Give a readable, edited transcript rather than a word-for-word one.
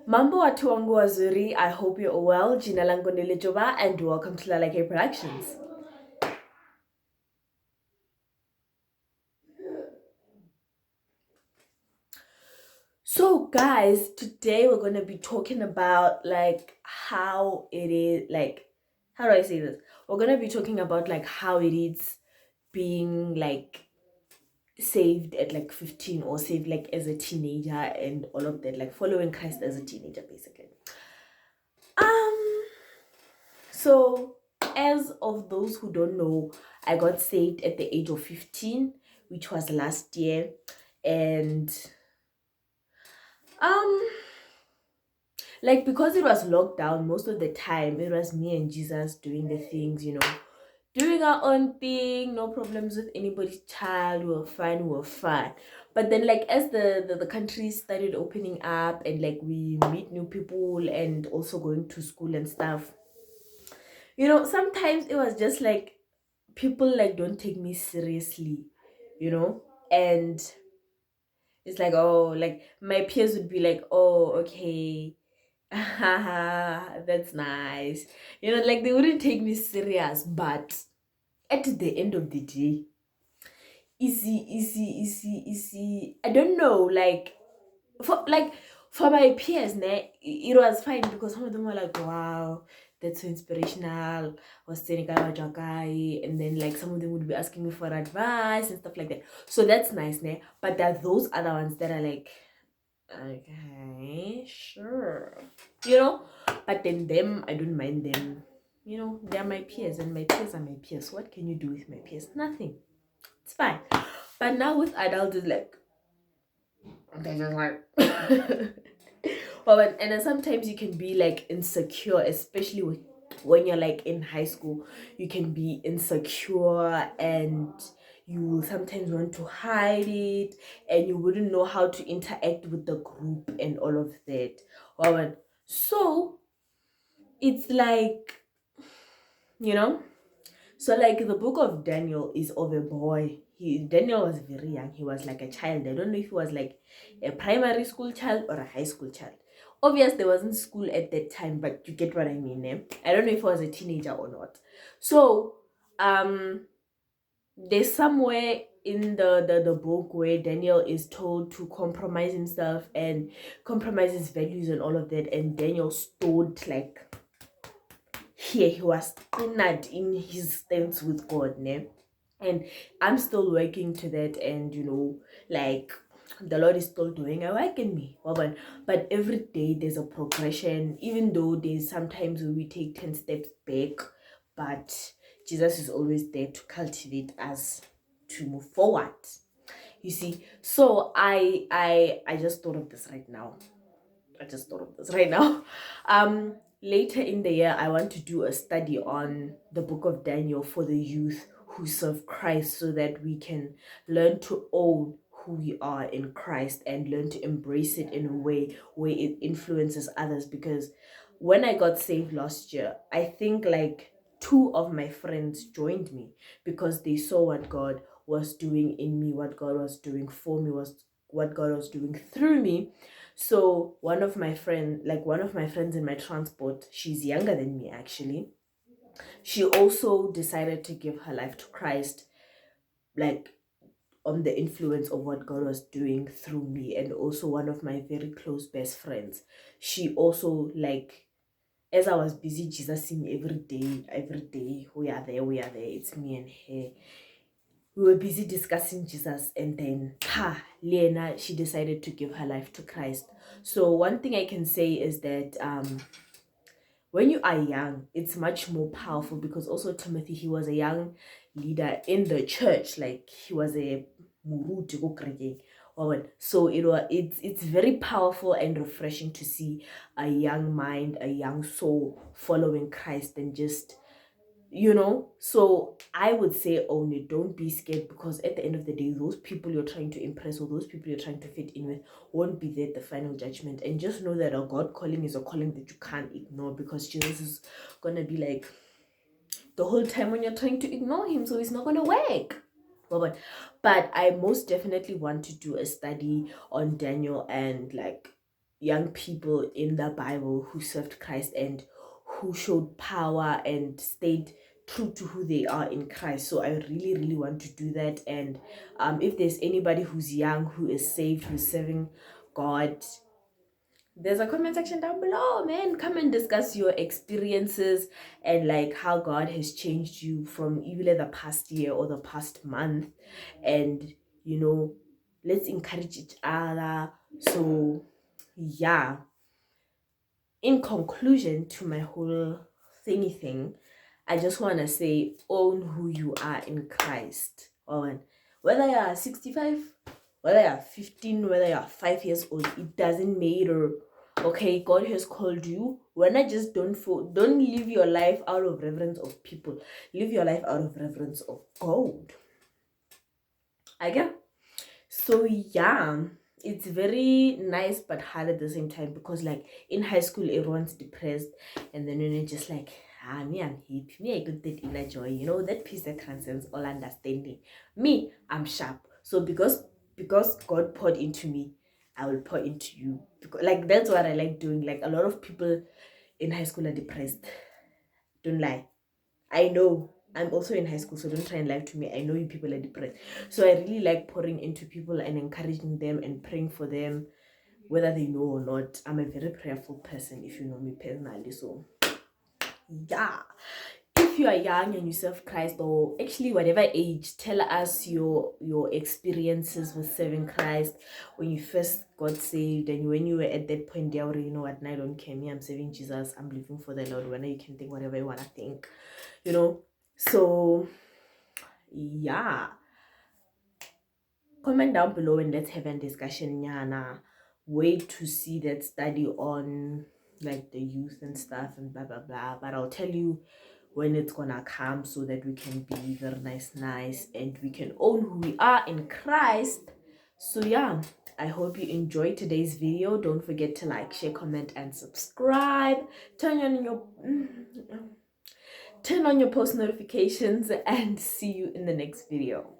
Mambo watu wangu wazuri, I hope you're all well. Jina langu ni Lijoba and welcome to Lalake Productions. So guys, today we're going to be talking about how it is, how do I say this? We're going to be talking about how it is being saved at 15 or saved as a teenager and all of that, following Christ as a teenager basically. So, as of those who don't know, I got saved at the age of 15, which was last year. And because it was locked down most of the time, it was me and Jesus doing the things, doing our own thing, no problems with anybody's child. We were fine, we were fine. But then as the country started opening up and we meet new people and also going to school and stuff, sometimes it was just people don't take me seriously, and it's oh, my peers would be oh, okay, that's nice, they wouldn't take me serious. But at the end of the day, easy, I don't know, for for my peers, it was fine because some of them were wow, that's so inspirational, was saying and then some of them would be asking me for advice and stuff like that. So that's nice, but there are those other ones that are okay, sure, but then them, I don't mind them. They're my peers and my peers are my peers. What can you do with my peers? Nothing. It's fine. But now with adults, it's they're just well, and then sometimes you can be insecure, especially when you're in high school. You can be insecure and you sometimes want to hide it, and you wouldn't know how to interact with the group and all of that. Well, so it's you know so the book of Daniel is of a boy. Daniel was very young. He was a child. I don't know if he was a primary school child or a high school child. Obviously, there wasn't school at that time, but you get what I mean. I don't know if he was a teenager or not. So, there's somewhere in the book where Daniel is told to compromise himself and compromise his values and all of that. And Daniel stood here. He was honored in his stance with God, and I'm still working to that. And the Lord is still doing a work in me. But every day there's a progression, even though there's sometimes where we take 10 steps back, but Jesus is always there to cultivate us to move forward. You see, so I just thought of this right now. Later in the year, I want to do a study on the book of Daniel for the youth who serve Christ, so that we can learn to own who we are in Christ and learn to embrace it in a way where it influences others. Because when I got saved last year, I think two of my friends joined me because they saw what God was doing in me, what God was doing for me, was what God was doing through me. So one of my friends in my transport, she's younger than me actually. She also decided to give her life to Christ, like on the influence of what God was doing through me. And also one of my very close best friends, she also as I was busy Jesusing every day, we are there, it's me and her. We were busy discussing Jesus, and then Lena, she decided to give her life to Christ. So one thing I can say is that when you are young, it's much more powerful, because also Timothy, he was a young leader in the church, he was a muruti go kerekeng. So it's very powerful and refreshing to see a young mind, a young soul following Christ, and just so I would say own it. Don't be scared, because at the end of the day, those people you're trying to impress or those people you're trying to fit in with won't be there at the final judgment. And just know that a God calling is a calling that you can't ignore, because Jesus is gonna be the whole time when you're trying to ignore him, so it's not gonna work. But I most definitely want to do a study on Daniel and young people in the Bible who served Christ and who showed power and stayed true to who they are in Christ. So I really, really want to do that. And if there's anybody who's young, who is saved, who's serving God, there's a comment section down below, man. Come and discuss your experiences and like how God has changed you from either the past year or the past month. And you know, let's encourage each other. So yeah, in conclusion to my whole thingy thing, I just want to say, own who you are in Christ. Whether you're 65, whether you're 15, whether you're 5 years old, it doesn't matter. Okay, God has called you. When I just don't live your life out of reverence of people. Live your life out of reverence of God. I get. So yeah, it's very nice but hard at the same time, because like in high school everyone's depressed, and then when you're just like, me, I'm happy, me, I got that inner joy, you know, that peace that transcends all understanding. Me, I'm sharp. So because God poured into me, I will pour into you. Because like that's what I like doing. Like a lot of people in high school are depressed. Don't lie. I know. I'm also in high school, so don't try and lie to me. I know you people are depressed. So I really like pouring into people and encouraging them and praying for them, whether they know or not. I'm a very prayerful person, if you know me personally. So yeah. If you are young and you serve Christ, or actually whatever age, tell us your experiences with serving Christ, when you first got saved and when you were at that point there, you know what, I don't care, me, I'm serving Jesus, I'm living for the Lord. When you can think whatever you want to think, you know. So yeah, comment down below and let's have a discussion. Yana, wait to see that study on like the youth and stuff and blah blah blah, but I'll tell you when it's gonna come, so that we can be very nice and we can own who we are in Christ. So yeah, I hope you enjoyed today's video. Don't forget to like, share, comment and subscribe. Turn on your post notifications, and see you in the next video.